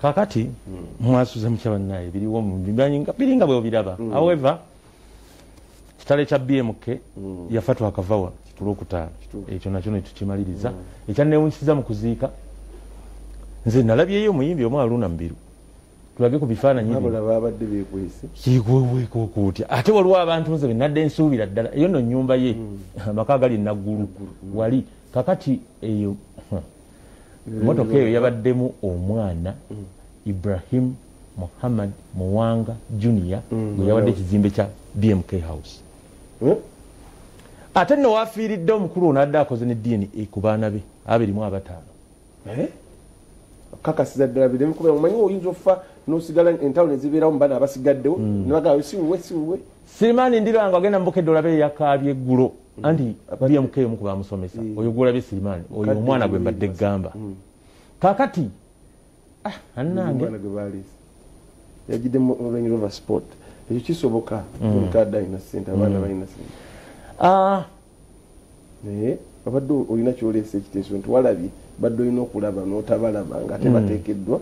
kakati mwasuza mchaba naye biriwo biringa bwe biraba. However kitale cha BMK yafatwa akavawa kulokutana ekyo nakyo tukimaliriza ekyanewunsiza mu kuziika nze nalabyeyo muyimbi omwa Aluna Mbiru tulage ku bifaananyi nabula babadde bekwese kigweweeko kutya ate waliwo abantu nze benadde ensuubira ddala eyo no nnyumba ye amaka gali naggulu wali kakati eyo motoka eyo yabaddemu omwana Ibrahim Muhammad Muwanga Junior gwe yawadde ekizimbe kya BMK House. Ate no wafiiridde omukulu onadde akoze ne DNA ku baana be 25. Kakasiza ddala biremu kuba omanyi oyinza ofa n'osigala entalo ne zibeerawo mu baana abasigaddewo ne bagamba siwuwe Sirimani ndiranga agenda mbukedde olabe yakaabye eggulo anti BMK omu ku bamusomesa oyo gwolabye Sirimani oyo omwana gwe mbadde gamba kakati annange yagidde mu Range Rover Sport ekyo kisoboka omukadde alina ssente abaana balina ssente naye babadde olina kyoleesa ekiteeso nti walabye badde olina okulaba n'otabalaba nga tebateekeddwa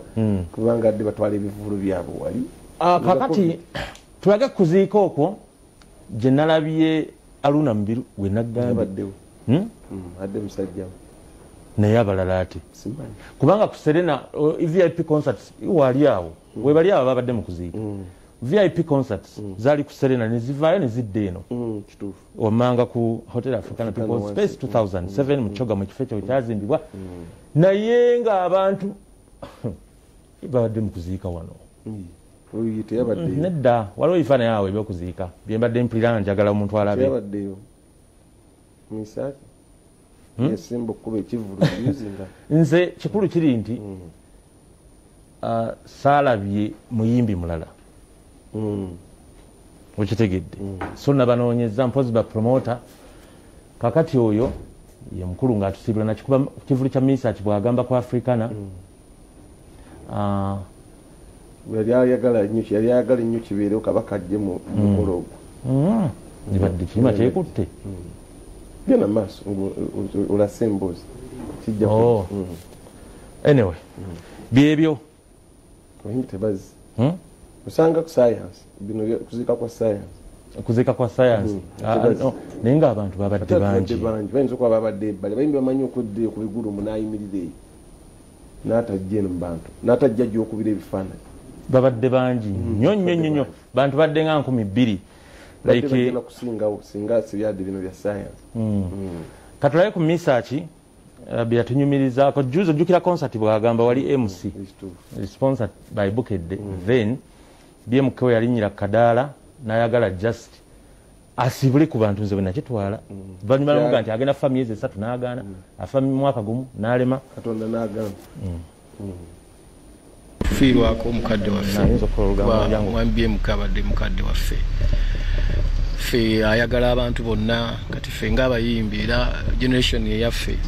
kubanga adde batwala ebivuulo byabwe wali kakati tulage kuziika okwo gye nalabye Aluna Mbiru we naggambye adde musajja naye abalala ate kubanga ku Serena VIP concerts wali awo we bali abo babadde mu kuziika VIP concerts zaali ku Serena ne zivaayo ne zidda eno kituufu wamanga ku Hotel African People's Space 2007 mu Kichoga mu kifo ekyo kyazimbibwa naye nga abantu babadde mu kuziika wano nedda waliwo ebifaananyi awo ebyokuziika bye mbadde mpulira njagala omuntu alabe yabaddeyo misaki yesimba okuba ekivulu yuzinga nze kikulu kiri nti saalabye muyimbi mulala okitegedde so nabanoonyeza mpozi ba promoter kakati oyo ye mukulu ng'atusibula nakikuba kivulu kya misaki bwagamba ku Africana yali ayagala nnyo kibeerewo kabaka ajje mu mukolo ogwo nibadde kirima kyekutte genda maaso olase emboozi kijja anyway byebyo tebazi osanga ku science bino kuzika kwa science naye nga abantu babadde bangi bayinza okuba babadde ebbali bayimbi bamanyi okweddeyo ku bigulu munayimirira eyo n'atajja eno mu bantu n'atajja gy'okubira ebifaananyi babadde bangi nnyo bantu badde nga 2,000 like kusingawo singa sibyadde bino bya science katulaye ku misaki byatunyumirizaako juzi ojjukira concert bwagamba wali MC sponsored by Bukedde then BMK yalinyira kadaala n'ayagala just asibule ku bantu nze bwe nakitwala vanyuma n'omuga nti agenda fa myezi 3 n'agaana afa mwaka gumu n'alema katonda n'agaana fiirwako omukadde waffe BMK abadde mukadde waffe ffe ayagala abantu bonna kati ffe ng'abayimbi era generation eyaffe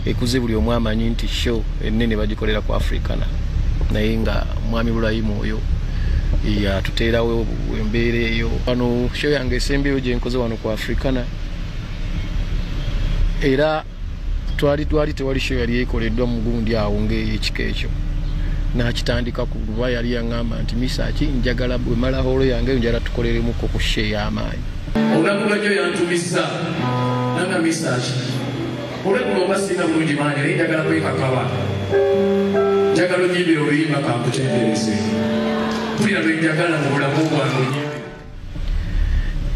ekuze buli omu amanyi nti show ennene bagikolera ku Africana naye nga mwami Lulayimu oyo yatuteerawo embeera eyo wano show yange esembeyo gye nkoze wano ku Africana era twali tewali show yali ekoleddwa mu gundi awo ng'ekika ekyo nakitandika kuba yali yaŋŋamba nti misaki njagala bwe mala holo yange njagala tukoleremuko ku show y'amaanyi olunaku lwajjo yantumisa nanga misaki olweggulo oba sirina bulungi maanyi naye njagala kwekakaba njagala onyimbire oluyimba kankutendereze mpulira lwe njagala mu bulamu bwange onyimbire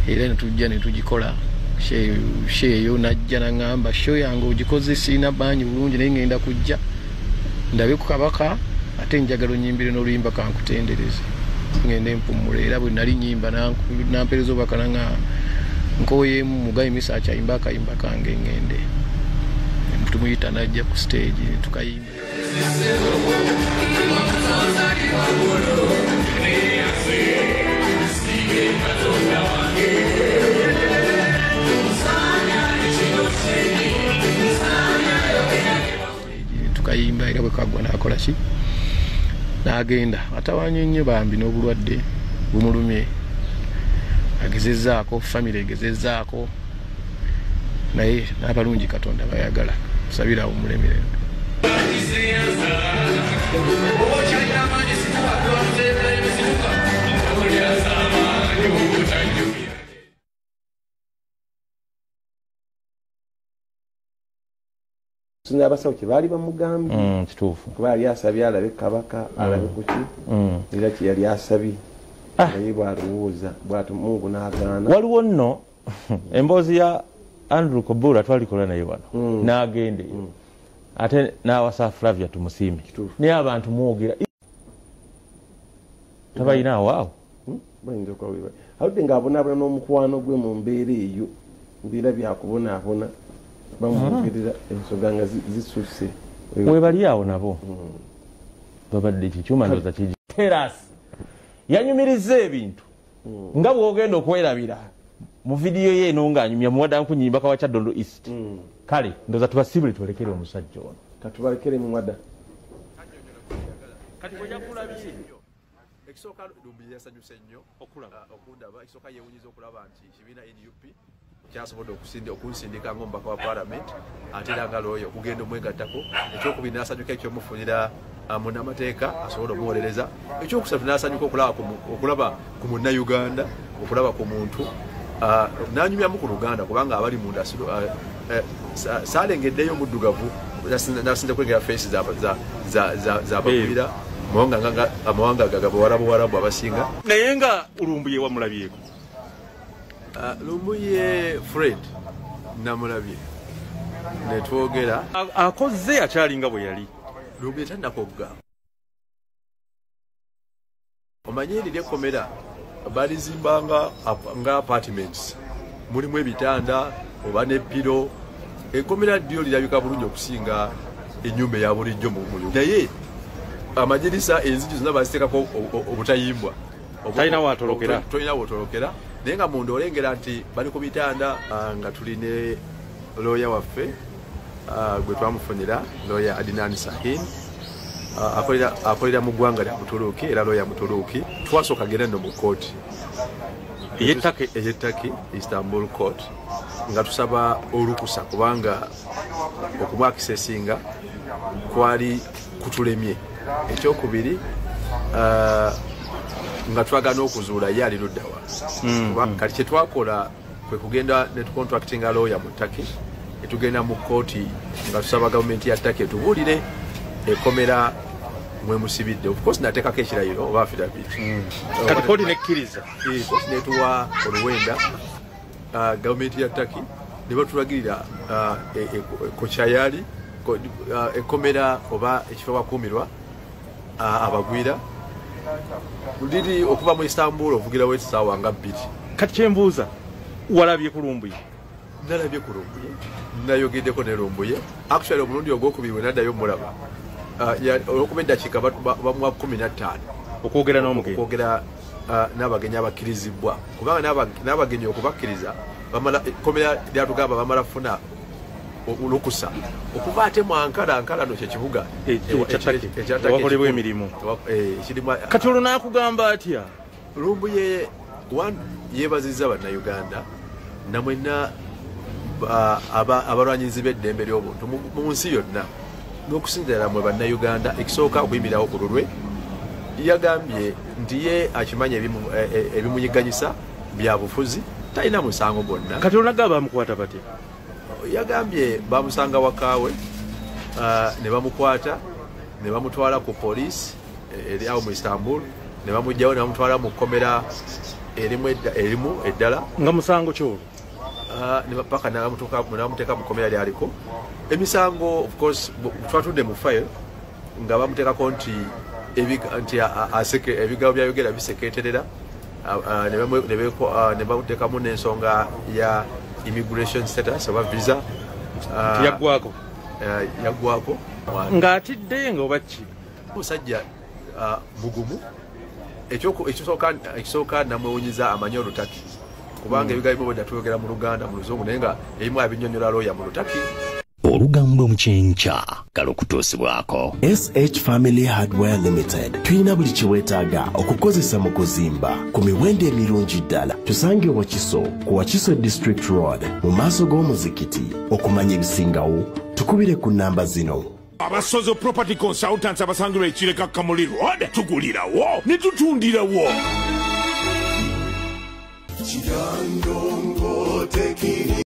era netujja netugikola sheeyo najja naŋŋamba show yange ogikoze sirina maanyi bulungi naye ngenda kujja ndabe ku kabaka ate njagala onyimbire n'oluyimba kankutendereze ngende mpumule era bwe nali nyimba nampeereza obaka nanga nkoyeemu mugayi misaki ayimba akayimba kange ngende tumuyita najja ku stage tukayimba tukayimba era bwe kagwa nakola ki n'agenda atawanye nnyo bambi n'obulwadde bumulumye agezezzaako famire egezezzaako naye n'abalungi Katonda bayagala tusabira omuleme Sinza abasawo kye baali bamugambye kituufu kuba yali asabye alabe kabaka alabe kuki era kye yali asabye naye bwalowooza bwati Mungu n'agaana. Waliwo nno emboozi ya Andrew Kobula twalikola naye wano n'agende ate n'awasa Flavia tumusiime naye abantu mwogera tabalina awaawo bayinza okwawulira aludde ng'abonaabona n'omukwano gwe mu mbeera eyo mbeera byakubonaabona bamwogerera ensonga nga zisusse webali awo nabo babadde kikyuma ndoza kiji terasi yanyumiriza ebintu nga bwogenda okwerabira mu vidiyo ye eno ng'anyumya muwadda nkunyimba kawa Kyaddondo East kale ndoza tubasibule tubalekere omusajja ono katubalekere muwadda kati bwejakulabye ekisooka Lumbuye yasanyuse nnyo okundaba ekisooka yeewunyiza okulaba nti kibiina NUP kyasobodde okunsindika ng'omubaka wa paalamenti ate era nga looyo okugenda omwegattako. Ekyokubiri n'asanyuka ekyomufunira munnamateeka asobole omuwolereza. Ekyokusatu n'asanyuka okulaba ku munnayuganda, okulaba ku muntu n'anyumyamu ku Luganda kubanga abali munda saalengeddeyo omuddugavu nasinze kwegera feesi z'abagwira amawanga gagabawarabu abasinga naye nga Lumbuye wamulabyeko Lumbuye Fred namulabye netwogera akoze akyalinga bwe yali Lumbuye tannakogga omanyi eri lyekkomera balizimbanga nga apartments mulimu ebitanda oba nepiro ekkomera ddyo lirabika bulungi okusinga ennyumba eya bulijjo mu naye amadirisa enzigi zonna baziteekako obutayimbwa talina watolokera naye nga munda olengera nti bali ku bitanda nga tuline looya waffe gwe twamufunira looya Adnan Sahin akolera mu ggwanga lya Butuluuki era looya Mutuluuki twasooka genda nno mu kooti ey'ettaki Istanbul court nga tusaba olukusa kubanga okumwakisesinga kwali kutulemye. Ekyokubiri nga twagana okuzuula ye ali luddawa kati kye twakola kwe kugenda ne tucontractinga lawyer mu Turkey etugenda mu kooti nga tusaba gavumenti ya Turkey etubuulire ekkomera mwe musibidde. Of course nateekako ekirayiro oba affidavit kati kooti nekkiriza kooti netuwa oluwenda gavumenti ya Turkey ne batulagirira kokyayali ekkomera oba ekifo bakuumirwa abagwira liri okuva mu Istanbul ovugirawo essaawa nga 2. kati kyembuuza walabye ku Lumbuye? Nalabye ku Lumbuye, nayogeddeko ne Lumbuye. Actually omulundi ogwokubiri we naddayo mulaba olwokuba eddakiika bamuwa 15 okwogera n'omugenyi okwogera n'abagenyi abakkirizibwa kubanga n'abagenyi okubakkiriza ekkomera lyatugamba bamala funa olukusa okuva ate mu Ankara no kyekibuga ekyawakolebwa emirimu. Kati olwo naakugamba atya? Lumbuye yeebazizza bannayuganda namwenna abalwanyizi b'eddembe ly'obuntu mu nsi yonna n'okusinziira mwe bannayuganda ekisooka okuyimirawo ku lulwe. Yagambye nti ye akimanya ebimuyigganyisa bya bufuzi talina musango gwonna. Kati olunagamba bamukwata batya? Yagambye bamusanga wakaawe ne bamukwata ne bamutwala ku poliisi eri awo mu Istanbul ne bamugjawo ne bamutwala mu kkomera erimu eddala nga musango kyolwo paka nabamuteeka mu kkomera lyaliko emisango. Of course twatudde mu file nga bamuteekako nti ebigabo byayogera bisekeeterera ne bamuteekamu n'ensonga ya immigration status oba visa yaggwako ng'atidde nga oba ki musajja mugumu. Ekisooka namwewunyiza amanyi Olutaki kubanga ebigambo bimwe bwe tuyogera mu Luganda mu Luzungu naye nga ebimu abinyonnyola looya mu Lutaki. Olugambo mu kyenkya kalokutuusibwako. SH Family Hardware Limited tulina buli kiweetaaga okukozesa mu kuzimba ku miwendo emirungi ddala. Tusange Wakiso ku Wakiso District Road mu maaso g'omuzikiti. Okumanya ebisingawo tukubire ku nnamba zino Abasozo Property Consultants abasangirwa Ekireka Kamuli Road tugulirawo ne tutundirawo.